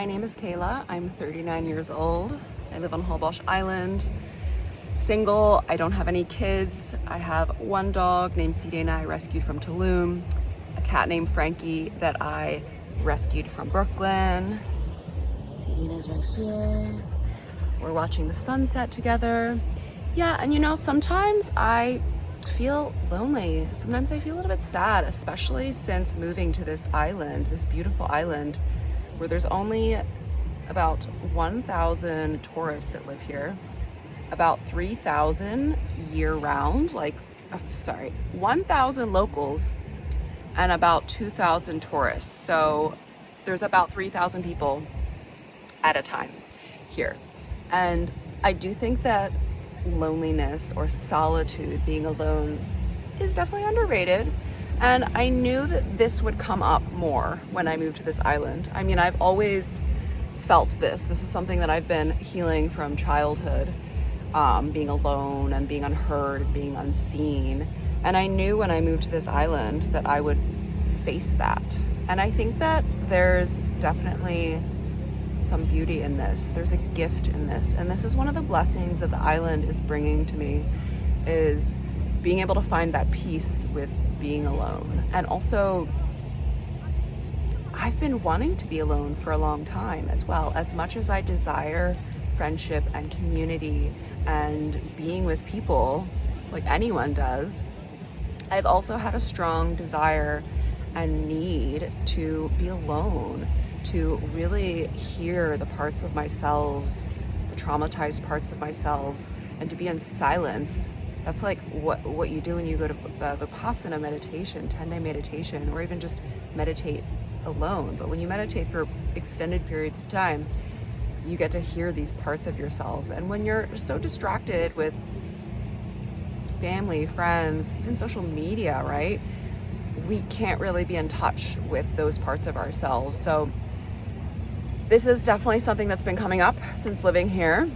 My name is Kayla. I'm 39 years old. I live on Holbox Island. Single. I don't have any kids. I have one dog named Sirena I rescued from Tulum, a cat named Frankie that I rescued from Brooklyn. Sirena's right here. We're watching the sunset together. Yeah, and sometimes I feel lonely. Sometimes I feel a little bit sad, especially since moving to this island, this beautiful island, where there's only about 1,000 tourists that live here, about 3,000 year-round, 1,000 locals, and about 2,000 tourists. So there's about 3,000 people at a time here. And I do think that loneliness or solitude, being alone, is definitely underrated. And I knew that this would come up more when I moved to this island. I mean, I've always felt this. This is something that I've been healing from childhood, being alone and being unheard and being unseen. And I knew when I moved to this island that I would face that. And I think that there's definitely some beauty in this. There's a gift in this. And this is one of the blessings that the island is bringing to me, is being able to find that peace with being alone. And also, I've been wanting to be alone for a long time as well. As much as I desire friendship and community and being with people like anyone does, I've also had a strong desire and need to be alone, to really hear the parts of myself, the traumatized parts of myself, and to be in silence. That's like what you do when you go to Vipassana meditation, 10-day meditation, or even just meditate alone. But when you meditate for extended periods of time, you get to hear these parts of yourselves. And when you're so distracted with family, friends, even social media, right? We can't really be in touch with those parts of ourselves. So this is definitely something that's been coming up since living here.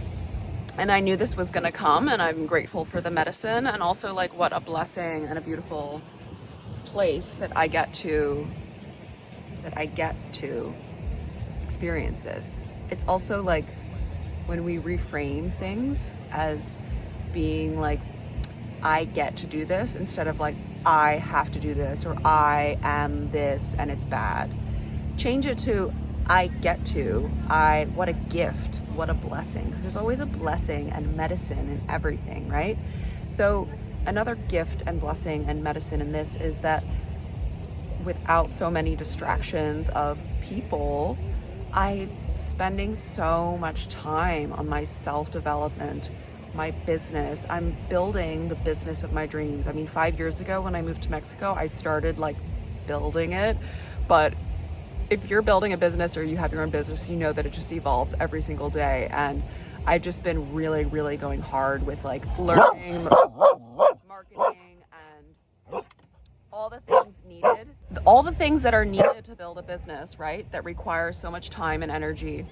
And I knew this was going to come, and I'm grateful for the medicine, and also what a blessing and a beautiful place that I get to experience this. It's also when we reframe things as being I get to do this, instead of I have to do this, or I am this and it's bad. Change it to I get to, what a gift, what a blessing, because there's always a blessing and medicine in everything, right? So another gift and blessing and medicine in this is that without so many distractions of people, I'm spending so much time on my self-development, my business. I'm building the business of my dreams. I mean, 5 years ago when I moved to Mexico, I started building it, but if you're building a business or you have your own business, you know that it just evolves every single day. And I've just been really, really going hard with learning, marketing, and all the things that are needed to build a business, right? That require so much time and energy.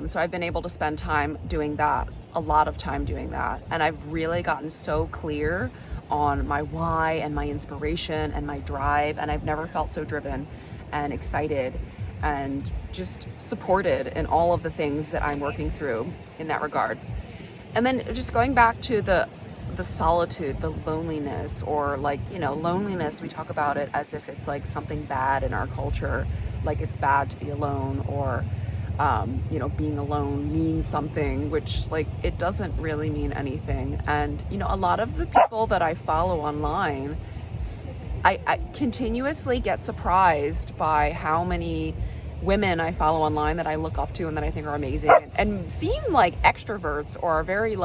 So I've been able to spend time doing that, a lot of time doing that. And I've really gotten so clear on my why and my inspiration and my drive. And I've never felt so driven and excited and just supported in all of the things that I'm working through in that regard. And then just going back to the solitude, the loneliness, or loneliness, we talk about it as if it's something bad in our culture, it's bad to be alone, or being alone means something, which it doesn't really mean anything. And a lot of the people that I follow online, I continuously get surprised by how many women I follow online that I look up to and that I think are amazing and seem like extroverts, or are very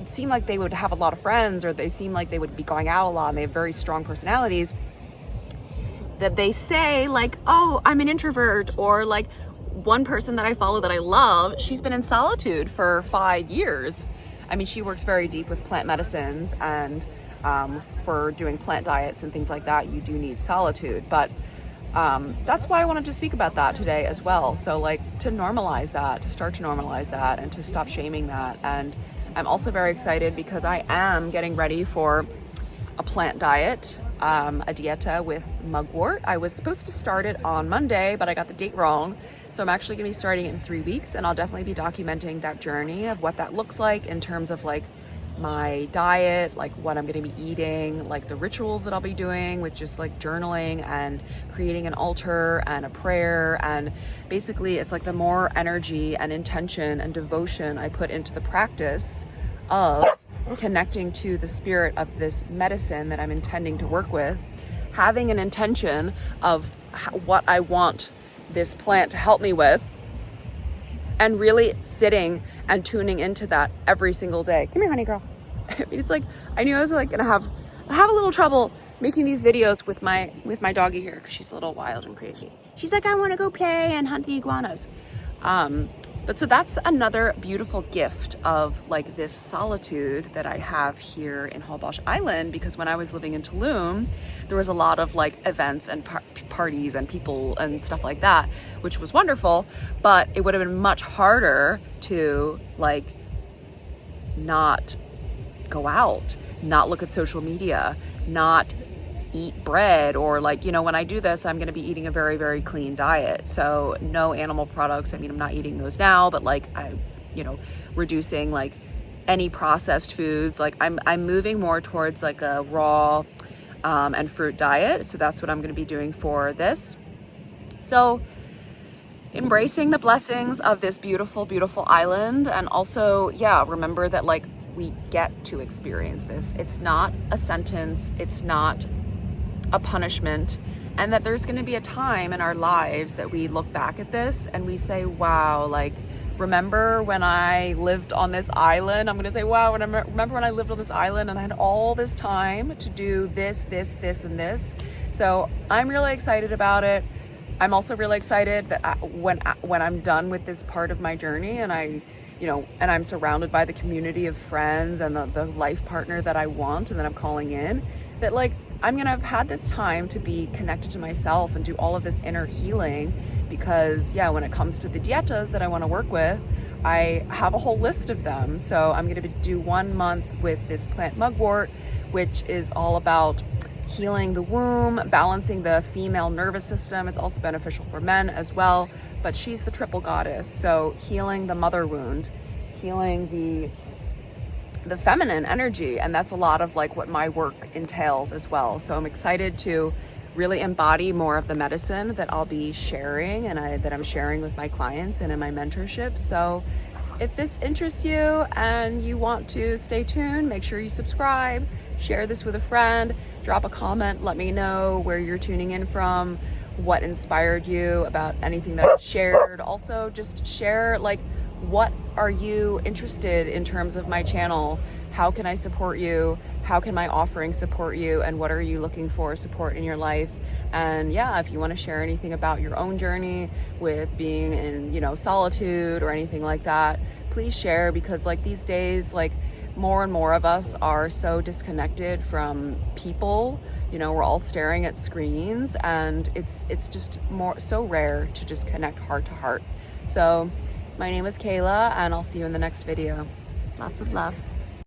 seem like they would have a lot of friends, or they seem like they would be going out a lot and they have very strong personalities, that they say oh, I'm an introvert. Or one person that I follow that I love, she's been in solitude for 5 years. I mean, she works very deep with plant medicines, and for doing plant diets and things like that, you do need solitude. But that's why I wanted to speak about that today as well. So to normalize that, to start to normalize that, and to stop shaming that. And I'm also very excited because I am getting ready for a plant diet, a dieta with mugwort. I was supposed to start it on Monday, but I got the date wrong. So I'm actually gonna be starting it in 3 weeks, and I'll definitely be documenting that journey of what that looks like in terms of like my diet, like what I'm gonna be eating, like the rituals that I'll be doing with just like journaling and creating an altar and a prayer. And basically it's like the more energy and intention and devotion I put into the practice of connecting to the spirit of this medicine that I'm intending to work with, having an intention of what I want this plant to help me with, and really sitting and tuning into that every single day. Come here, honey girl. I mean, it's like, I knew I was like gonna have a little trouble making these videos with my doggy here, because she's a little wild and crazy. She's like, I wanna go play and hunt the iguanas. But so that's another beautiful gift of like this solitude that I have here in Holbox Island, because when I was living in Tulum, there was a lot of like events and parties and people and stuff like that, which was wonderful, but it would have been much harder to like not go out, not look at social media, not eat bread, or like, you know, when I do this, I'm going to be eating a very, very clean diet. So no animal products. I mean, I'm not eating those now, but like you know, reducing like any processed foods. Like I'm moving more towards like a raw and fruit diet. So that's what I'm going to be doing for this. So embracing the blessings of this beautiful, beautiful island. And also, yeah, remember that like we get to experience this. It's not a sentence. It's not a punishment, and that there's going to be a time in our lives that we look back at this and we say, wow, like, remember when I lived on this island? I'm going to say, wow, remember when I lived on this island and I had all this time to do this, this, this, and this. So I'm really excited about it. I'm also really excited that when I'm done with this part of my journey, and and I'm surrounded by the community of friends and the life partner that I want and that I'm calling in, that like I'm gonna have had this time to be connected to myself and do all of this inner healing. Because yeah, when it comes to the dietas that I want to work with, I have a whole list of them. So I'm gonna do 1 month with this plant mugwort, which is all about healing the womb, balancing the female nervous system. It's also beneficial for men as well, but she's the triple goddess. So healing the mother wound, healing the feminine energy, and that's a lot of like what my work entails as well. So I'm excited to really embody more of the medicine that I'll be sharing and that I'm sharing with my clients and in my mentorship. So if this interests you and you want to stay tuned, make sure you subscribe, share this with a friend, drop a comment, let me know where you're tuning in from, what inspired you about anything that I shared. Also, just share like, what are you interested in terms of my channel? How can I support you? How can my offering support you? And what are you looking for support in your life? And yeah, if you want to share anything about your own journey with being in, solitude or anything like that, please share, because like these days, like more and more of us are so disconnected from people. We're all staring at screens, and it's just so rare to just connect heart to heart. So my name is Kayla, and I'll see you in the next video. Lots of love.